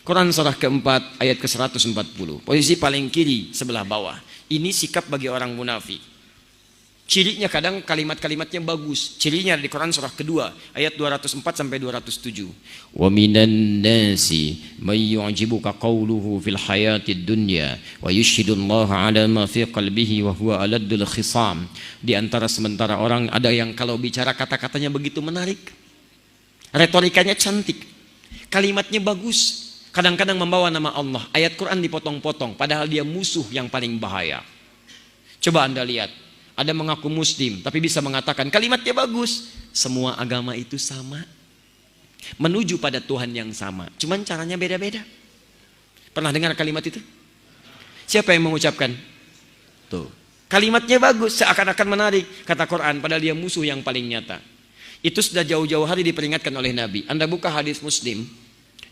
Quran surah keempat ayat ke-140. Posisi paling kiri sebelah bawah. Ini sikap bagi orang munafik. Cirinya kadang kalimat-kalimatnya bagus. Cirinya di Quran surah kedua ayat 204 sampai 207. Wa minan nasi may yu'jibuka qawluhu fil hayatid dunya wa yushhidullaha ala ma fi qalbihi wa huwa aladdul khisam. Di antara sementara orang ada yang kalau bicara kata-katanya begitu menarik. Retorikanya cantik. Kalimatnya bagus. Kadang-kadang membawa nama Allah. Ayat Quran dipotong-potong. Padahal dia musuh yang paling bahaya. Coba Anda lihat. Ada mengaku muslim. Tapi bisa mengatakan kalimatnya bagus. Semua agama itu sama. Menuju pada Tuhan yang sama. Cuman caranya beda-beda. Pernah dengar kalimat itu? Siapa yang mengucapkan? Tuh. Kalimatnya bagus. Seakan-akan menarik. Kata Quran. Padahal dia musuh yang paling nyata. Itu sudah jauh-jauh hari diperingatkan oleh Nabi. Anda buka hadis Muslim.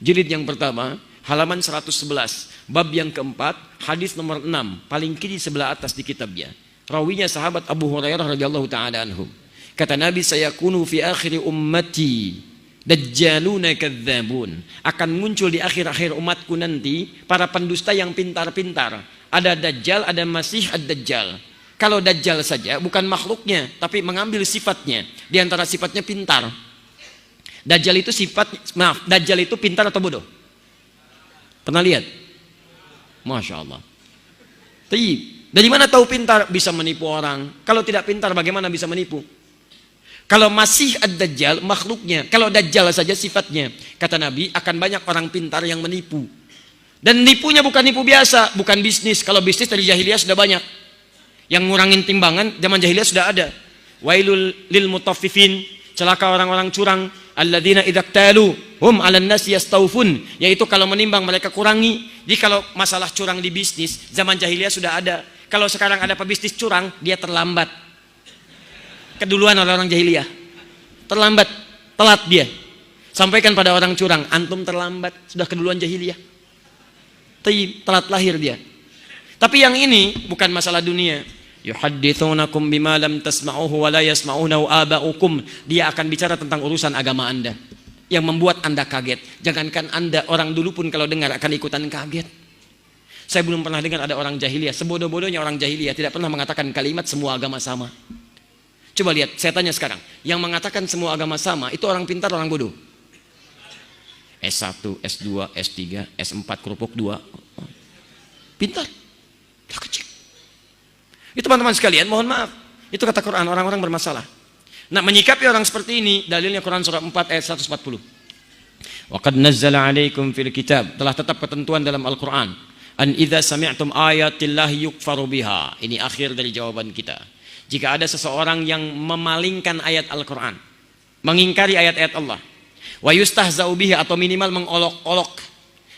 Jilid yang pertama, halaman 111, bab yang keempat, hadis nomor 6, paling kiri sebelah atas di kitabnya. Rawinya sahabat Abu Hurairah radhiyallahu taala anhu. Kata Nabi, sayakunu fi akhir ummati dajjaluna kadzdzabun. Akan muncul di akhir-akhir umatku nanti para pendusta yang pintar-pintar. Ada dajjal, ada masih ad-dajjal. Kalau dajjal saja bukan makhluknya, tapi mengambil sifatnya. Di antara sifatnya pintar. Dajjal itu Dajjal itu pintar atau bodoh? Pernah lihat? Masya Allah. Dari mana tahu pintar? Bisa menipu orang. Kalau tidak pintar bagaimana bisa menipu? Kalau masih ad-dajjal makhluknya, kalau dajjal saja sifatnya, kata Nabi akan banyak orang pintar yang menipu. Dan nipunya bukan nipu biasa, bukan bisnis. Kalau bisnis dari jahiliyah sudah banyak. Yang ngurangin timbangan zaman jahiliyah sudah ada. Wailul lil mutaffifin, celaka orang-orang curang. Alladzina idza iktalu hum 'alan nasi yastawfun, yaitu kalau menimbang mereka kurangi. Jadi kalau masalah curang di bisnis zaman jahiliyah sudah ada. Kalau sekarang ada pebisnis curang, dia terlambat. Keduluan oleh orang jahiliyah. Terlambat, telat dia. Sampaikan pada orang curang, antum terlambat, sudah keduluan jahiliyah. Telat lahir dia. Tapi yang ini bukan masalah dunia. Yuhaddithunakum bima lam tasma'uhu wa la yasma'unahu aba'ukum. Dia akan bicara tentang urusan agama Anda yang membuat Anda kaget. Jangankan Anda, orang dulu pun kalau dengar akan ikutan kaget. Saya belum pernah dengar ada orang jahiliyah, sebodoh-bodohnya orang jahiliyah tidak pernah mengatakan kalimat semua agama sama. Coba lihat, saya tanya sekarang, yang mengatakan semua agama sama itu orang pintar, orang bodoh? S1, S2, S3, S4, kerupuk 2. Pintar. Tak kecil. Itu teman-teman sekalian, mohon maaf. Itu kata Quran, orang-orang bermasalah. Nah, menyikapi orang seperti ini, dalilnya Quran surah 4 ayat 140. Wa qad nazzala 'alaikum fil kitab, telah tetap ketentuan dalam Al-Qur'an. An idza sami'tum ayatillahi yukfaru biha. Ini akhir dari jawaban kita. Jika ada seseorang yang memalingkan ayat Al-Qur'an, mengingkari ayat-ayat Allah, wa yustahza'u bihi, atau minimal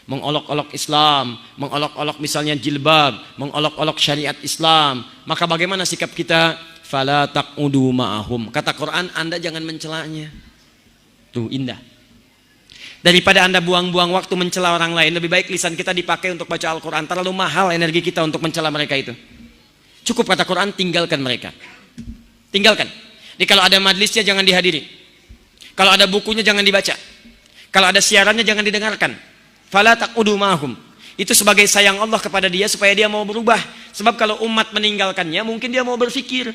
mengolok-olok Islam, mengolok-olok misalnya jilbab, mengolok-olok syariat Islam, maka bagaimana sikap kita? Fala taqudu ma'ahum. Kata Quran, Anda jangan mencelanya. Tuh, indah. Daripada Anda buang-buang waktu mencela orang lain, lebih baik lisan kita dipakai untuk baca Al-Quran. Terlalu mahal energi kita untuk mencela mereka itu. Cukup kata Quran, tinggalkan mereka. Tinggalkan. Jadi kalau ada majlisnya jangan dihadiri. Kalau ada bukunya jangan dibaca. Kalau ada siarannya jangan didengarkan. Fala taqudu ma'hum. Itu sebagai sayang Allah kepada dia supaya dia mau berubah. Sebab kalau umat meninggalkannya mungkin dia mau berpikir.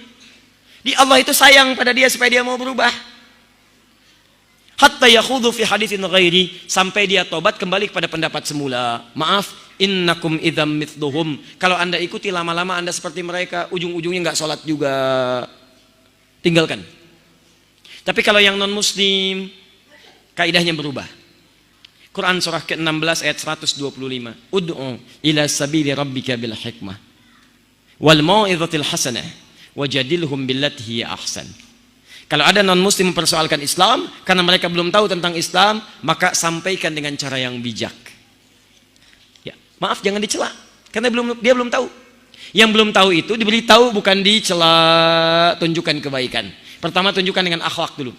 Di Allah itu sayang pada dia supaya dia mau berubah. Hatta yakhudhu fi haditsin ghairi, sampai dia tobat kembali kepada pendapat semula. Maaf, innakum idzam mithluhum. Kalau Anda ikuti lama-lama Anda seperti mereka, ujung-ujungnya enggak sholat juga. Tinggalkan. Tapi kalau yang non muslim, kaidahnya berubah. Quran surah ke-16 ayat 125. Ud'u ila sabili rabbika bil hikmah wal mau'izatil hasanah wajadilhum billati hiya ahsan. Kalau ada non muslim mempersoalkan Islam karena mereka belum tahu tentang Islam, maka sampaikan dengan cara yang bijak. Ya, maaf jangan dicela karena dia belum tahu. Yang belum tahu itu diberitahu, bukan dicela, tunjukkan kebaikan. Pertama tunjukkan dengan akhlak dulu.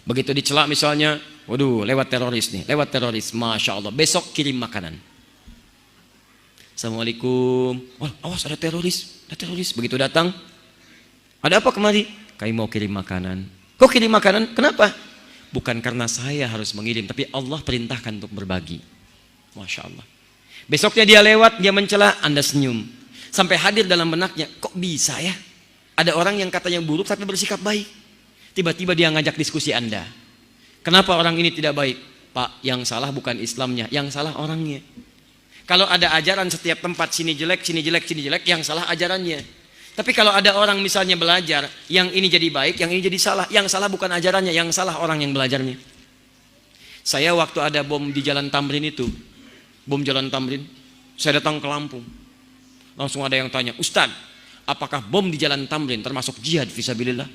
Begitu dicela misalnya, waduh lewat teroris nih, lewat teroris, Masya Allah, besok kirim makanan. Assalamualaikum, wah awas ada teroris. Begitu datang, ada apa kemari? Kami mau kirim makanan. Kok kirim makanan? Kenapa? Bukan karena saya harus mengirim, tapi Allah perintahkan untuk berbagi. Masya Allah. Besoknya dia lewat, dia mencela, Anda senyum. Sampai hadir dalam benaknya, kok bisa ya? Ada orang yang katanya buruk tapi bersikap baik. Tiba-tiba dia ngajak diskusi Anda. Kenapa orang ini tidak baik? Pak, yang salah bukan Islamnya, yang salah orangnya. Kalau ada ajaran setiap tempat, sini jelek, sini jelek, sini jelek, yang salah ajarannya. Tapi kalau ada orang misalnya belajar, yang ini jadi baik, yang ini jadi salah. Yang salah bukan ajarannya, yang salah orang yang belajarnya. Saya waktu ada bom di Jalan Tamrin itu, bom Jalan Tamrin, saya datang ke Lampung. Langsung ada yang tanya, Ustadz, apakah bom di Jalan Tamrin termasuk jihad fisabilillah?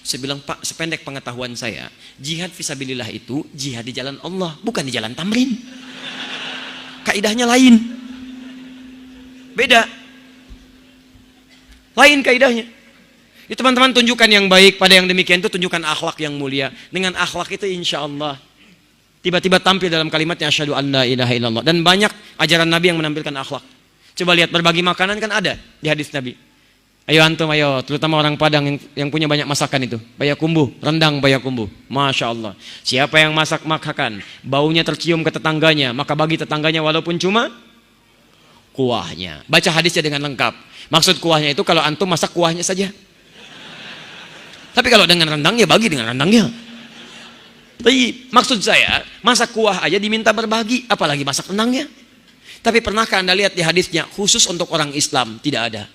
Saya bilang, Pak, sependek pengetahuan saya, jihad fisabilillah itu jihad di jalan Allah, bukan di Jalan Tamrin. Kaidahnya lain. Beda. Lain kaidahnya. Itu teman-teman tunjukkan yang baik pada yang demikian itu, tunjukkan akhlak yang mulia. Dengan akhlak itu insya Allah tiba-tiba tampil dalam kalimatnya asyhadu an la ilaha illallah. Dan banyak ajaran Nabi yang menampilkan akhlak. Coba lihat, berbagi makanan kan ada di hadis Nabi. Ayo antum, ayo, terutama orang Padang yang punya banyak masakan itu. Payakumbuh, rendang payakumbuh. Masya Allah. Siapa yang masak makan, baunya tercium ke tetangganya, maka bagi tetangganya walaupun cuma kuahnya. Baca hadisnya dengan lengkap. Maksud kuahnya itu kalau antum masak kuahnya saja. Tapi kalau dengan rendangnya, bagi dengan rendangnya. Tapi maksud saya, masak kuah aja diminta berbagi, apalagi masak rendangnya. Tapi pernahkah Anda lihat di hadisnya, khusus untuk orang Islam? Tidak ada.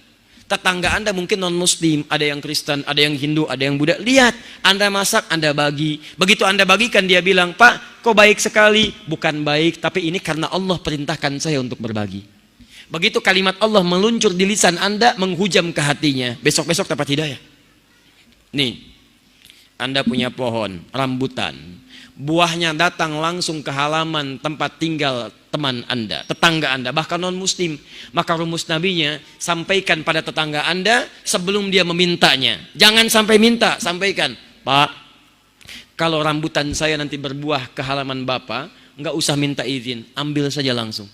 Tetangga Anda mungkin non-muslim, ada yang Kristen, ada yang Hindu, ada yang Buddha. Lihat, Anda masak, Anda bagi. Begitu Anda bagikan, dia bilang, Pak, kok baik sekali. Bukan baik, tapi ini karena Allah perintahkan saya untuk berbagi. Begitu kalimat Allah meluncur di lisan Anda, menghujam ke hatinya. Besok-besok dapat hidayah. Nih, Anda punya pohon, rambutan. Buahnya datang langsung ke halaman tempat tinggal teman Anda, tetangga Anda, bahkan non-muslim. Maka rumus nabinya, sampaikan pada tetangga Anda sebelum dia memintanya. Jangan sampai minta, sampaikan, Pak, kalau rambutan saya nanti berbuah ke halaman Bapak, nggak usah minta izin, ambil saja langsung.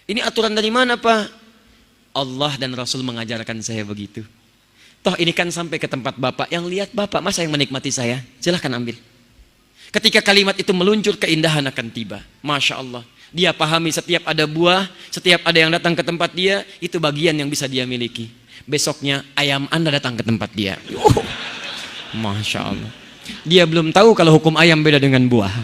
Ini aturan dari mana, Pak? Allah dan Rasul mengajarkan saya begitu. Toh ini kan sampai ke tempat Bapak, yang lihat Bapak, masa yang menikmati saya? Silahkan ambil. Ketika kalimat itu meluncur, keindahan akan tiba. Masya Allah. Dia pahami setiap ada buah, setiap ada yang datang ke tempat dia, itu bagian yang bisa dia miliki. Besoknya ayam Anda datang ke tempat dia. Masya Allah. Dia belum tahu kalau hukum ayam beda dengan buah.